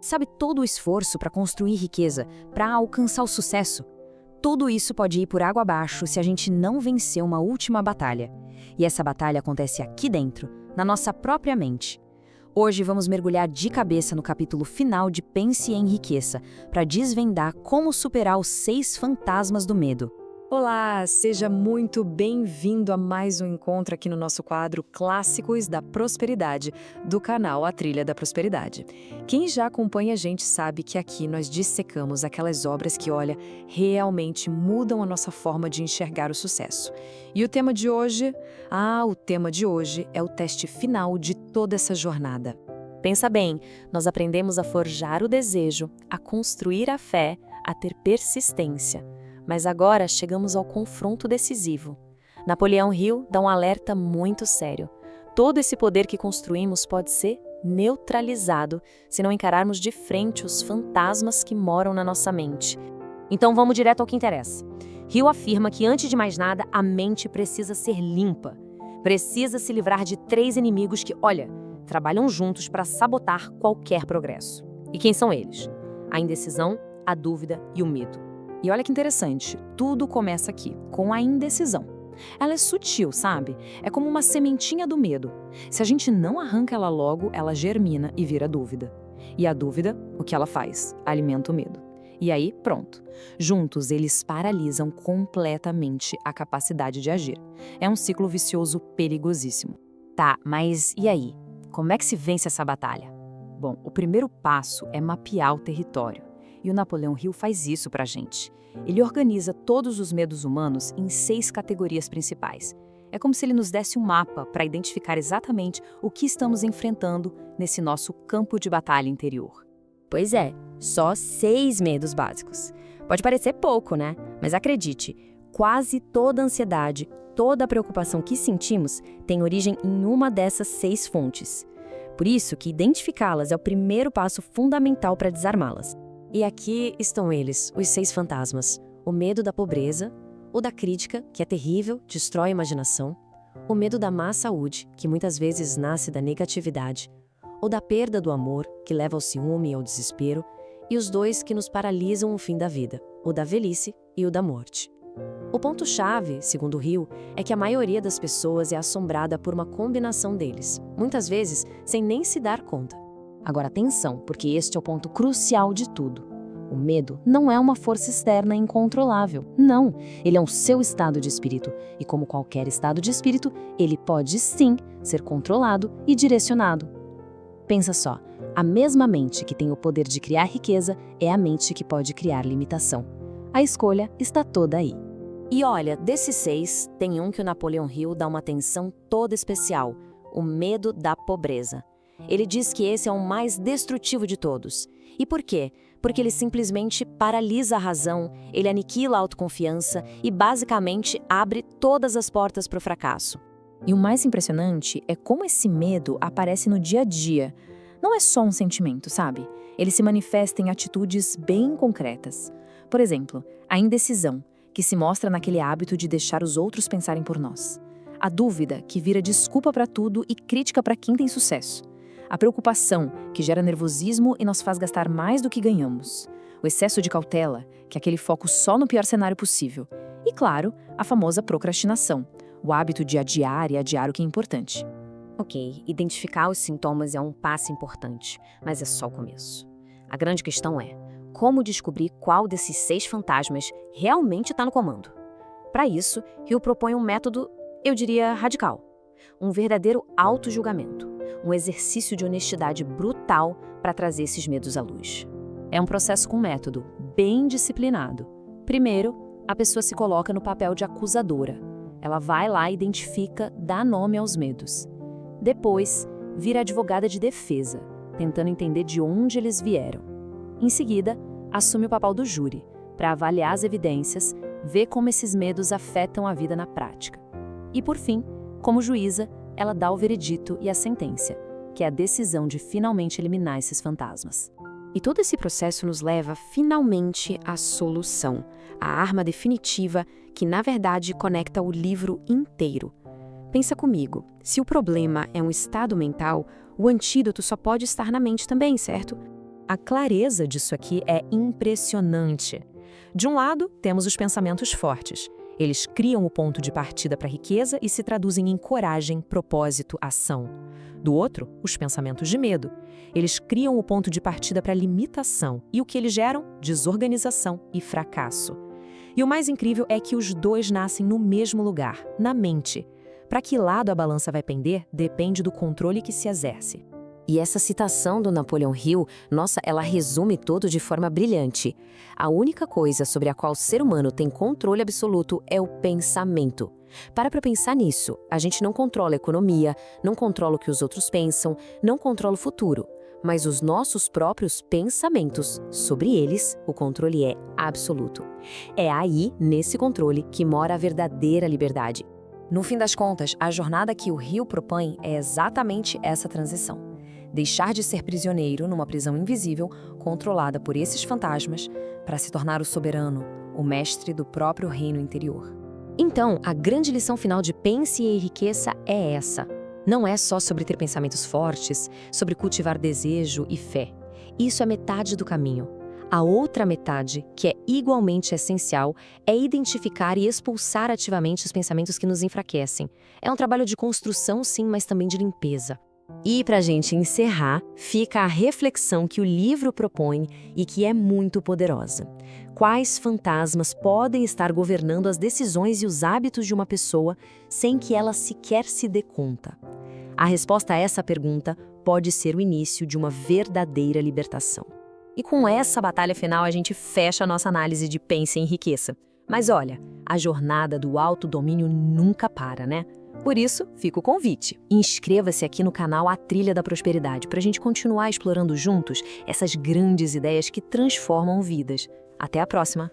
Sabe, todo o esforço para construir riqueza, para alcançar o sucesso, tudo isso pode ir por água abaixo se a gente não vencer uma última batalha. E essa batalha acontece aqui dentro, na nossa própria mente. Hoje vamos mergulhar de cabeça no capítulo final de Pense e Enriqueça, para desvendar como superar os 6 fantasmas do medo. Olá, seja muito bem-vindo a mais um encontro aqui no nosso quadro Clássicos da Prosperidade, do canal A Trilha da Prosperidade. Quem já acompanha a gente sabe que aqui nós dissecamos aquelas obras que, olha, realmente mudam a nossa forma de enxergar o sucesso. E o tema de hoje? O tema de hoje é o teste final de toda essa jornada. Pensa bem, nós aprendemos a forjar o desejo, a construir a fé, a ter persistência. Mas agora chegamos ao confronto decisivo. Napoleão Hill dá um alerta muito sério. Todo esse poder que construímos pode ser neutralizado se não encararmos de frente os fantasmas que moram na nossa mente. Então vamos direto ao que interessa. Hill afirma que, antes de mais nada, a mente precisa ser limpa. Precisa se livrar de 3 inimigos que, olha, trabalham juntos para sabotar qualquer progresso. E quem são eles? A indecisão, a dúvida e o medo. E olha que interessante, tudo começa aqui, com a indecisão. Ela é sutil, sabe? É como uma sementinha do medo. Se a gente não arranca ela logo, ela germina e vira dúvida. E a dúvida, o que ela faz? Alimenta o medo. E aí, pronto. Juntos, eles paralisam completamente a capacidade de agir. É um ciclo vicioso perigosíssimo. Tá, mas e aí? Como é que se vence essa batalha? Bom, o primeiro passo é mapear o território. E o Napoleão Hill faz isso pra gente. Ele organiza todos os medos humanos em 6 categorias principais. É como se ele nos desse um mapa para identificar exatamente o que estamos enfrentando nesse nosso campo de batalha interior. Pois é, só 6 medos básicos. Pode parecer pouco, né? Mas acredite, quase toda ansiedade, toda a preocupação que sentimos tem origem em uma dessas 6 fontes. Por isso que identificá-las é o primeiro passo fundamental para desarmá-las. E aqui estão eles, os 6 fantasmas. O medo da pobreza, o da crítica, que é terrível, destrói a imaginação, o medo da má saúde, que muitas vezes nasce da negatividade, o da perda do amor, que leva ao ciúme e ao desespero, e os 2 que nos paralisam o fim da vida, o da velhice e o da morte. O ponto-chave, segundo Hill, é que a maioria das pessoas é assombrada por uma combinação deles, muitas vezes sem nem se dar conta. Agora atenção, porque este é o ponto crucial de tudo. O medo não é uma força externa incontrolável. Não, ele é um seu estado de espírito. E como qualquer estado de espírito, ele pode sim ser controlado e direcionado. Pensa só, a mesma mente que tem o poder de criar riqueza é a mente que pode criar limitação. A escolha está toda aí. E olha, desses 6, tem um que o Napoleão Hill dá uma atenção toda especial, o medo da pobreza. Ele diz que esse é o mais destrutivo de todos. E por quê? Porque ele simplesmente paralisa a razão, ele aniquila a autoconfiança e basicamente abre todas as portas para o fracasso. E o mais impressionante é como esse medo aparece no dia a dia. Não é só um sentimento, sabe? Ele se manifesta em atitudes bem concretas. Por exemplo, a indecisão, que se mostra naquele hábito de deixar os outros pensarem por nós. A dúvida, que vira desculpa para tudo e crítica para quem tem sucesso. A preocupação, que gera nervosismo e nos faz gastar mais do que ganhamos. O excesso de cautela, que é aquele foco só no pior cenário possível. E, claro, a famosa procrastinação, o hábito de adiar e adiar o que é importante. Ok, identificar os sintomas é um passo importante, mas é só o começo. A grande questão é, como descobrir qual desses 6 fantasmas realmente está no comando? Para isso, Hill propõe um método, eu diria, radical. Um verdadeiro auto-julgamento. Um exercício de honestidade brutal para trazer esses medos à luz. É um processo com método, bem disciplinado. Primeiro, a pessoa se coloca no papel de acusadora. Ela vai lá, identifica, dá nome aos medos. Depois, vira advogada de defesa, tentando entender de onde eles vieram. Em seguida, assume o papel do júri, para avaliar as evidências, ver como esses medos afetam a vida na prática. E por fim, como juíza, ela dá o veredito e a sentença, que é a decisão de finalmente eliminar esses fantasmas. E todo esse processo nos leva finalmente à solução, a arma definitiva que, na verdade, conecta o livro inteiro. Pensa comigo, se o problema é um estado mental, o antídoto só pode estar na mente também, certo? A clareza disso aqui é impressionante. De um lado, temos os pensamentos fortes. Eles criam o ponto de partida para a riqueza e se traduzem em coragem, propósito, ação. Do outro, os pensamentos de medo. Eles criam o ponto de partida para a limitação e o que eles geram? Desorganização e fracasso. E o mais incrível é que os dois nascem no mesmo lugar, na mente. Para que lado a balança vai pender, depende do controle que se exerce. E essa citação do Napoleon Hill, nossa, ela resume tudo de forma brilhante. A única coisa sobre a qual o ser humano tem controle absoluto é o pensamento. Para pensar nisso, a gente não controla a economia, não controla o que os outros pensam, não controla o futuro. Mas os nossos próprios pensamentos, sobre eles, o controle é absoluto. É aí, nesse controle, que mora a verdadeira liberdade. No fim das contas, a jornada que o Hill propõe é exatamente essa transição. Deixar de ser prisioneiro numa prisão invisível, controlada por esses fantasmas, para se tornar o soberano, o mestre do próprio reino interior. Então, a grande lição final de Pense e Enriqueça é essa. Não é só sobre ter pensamentos fortes, sobre cultivar desejo e fé. Isso é metade do caminho. A outra metade, que é igualmente essencial, é identificar e expulsar ativamente os pensamentos que nos enfraquecem. É um trabalho de construção, sim, mas também de limpeza. E para a gente encerrar, fica a reflexão que o livro propõe e que é muito poderosa. Quais fantasmas podem estar governando as decisões e os hábitos de uma pessoa sem que ela sequer se dê conta? A resposta a essa pergunta pode ser o início de uma verdadeira libertação. E com essa batalha final a gente fecha a nossa análise de Pense e Enriqueça. Mas olha, a jornada do autodomínio nunca para, né? Por isso, fica o convite. Inscreva-se aqui no canal A Trilha da Prosperidade para a gente continuar explorando juntos essas grandes ideias que transformam vidas. Até a próxima!